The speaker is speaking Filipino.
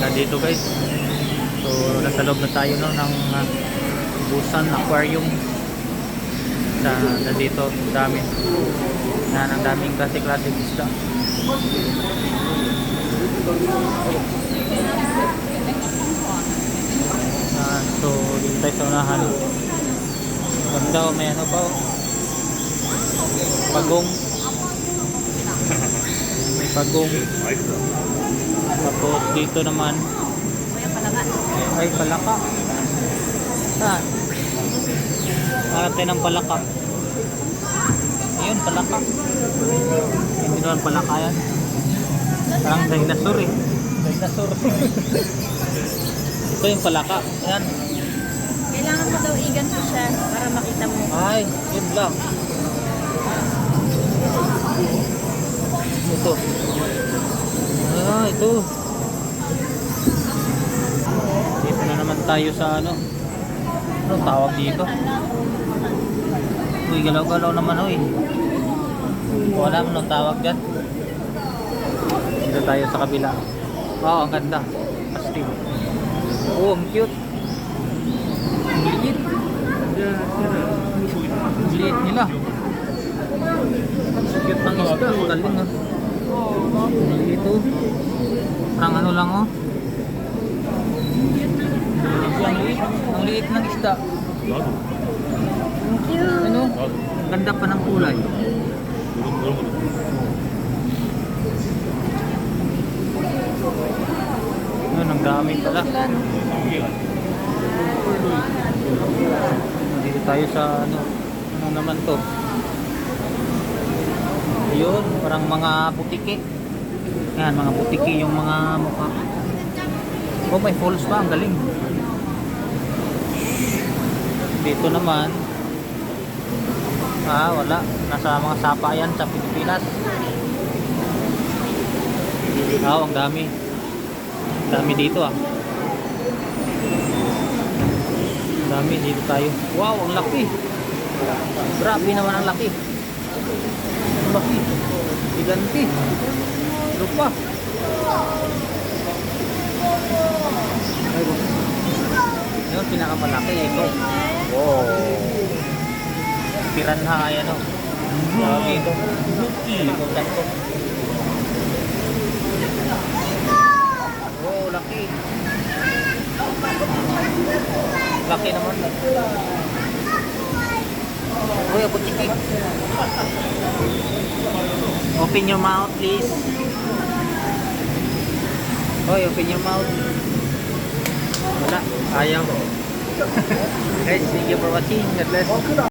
Nandito guys. So nasa loob na tayo no, ng Busan Aquarium. Nandito dami. Ang daming klase-klase isda. So dito tayo sa unahan. Ganda, may ano pa, pagong. May pagong. Tapos dito naman ay palaka. Saan? Hanap tayo ng palaka. Ayun, palaka. Hindi naman palaka yan. Parang dinosaur eh. Dinosaur. Ito yung palaka. Ayan. Kailangan mo daw iganto siya para makita mo. Ay, yun lang. Ito. Ah, ito. Dito na naman tayo sa ano. Anong tawag dito? Uy, galaw-galaw naman uy. Wala mo nang tawag dyan. Dito tayo sa kabila. Wow, ang ganda. Astig. Oh, ang cute. Ang liit. Ang liit nila. Ang cute ng isda. Ang galing ah. Ang liit oh. Parang ano lang oh. Ang liit ng isda. Thank you. Ano? Ang ganda pa ng kulay. Ayun, ang dami pala. Dito tayo sa ano. Ano naman to? Ayun, parang mga putiki. Yan, mga putiki yung mga mukha. Oh, may falls pa. Ang galing. Dito naman wala, nasa mga sapa yan sa Pilipinas. Ang dami dito ang dami dito tayo. Wow, ang laki, grabe naman ang laki, giganti. Lupa. Yung pinakamalaki ito. Wow. Piranha ayan o. Grabe ito. Ito ganito. Oh, laki. Laki naman. Uy, ako chiki. Open your mouth please. Uy, open your mouth. Wala, ayaw. Guys, thank you for watching. God bless.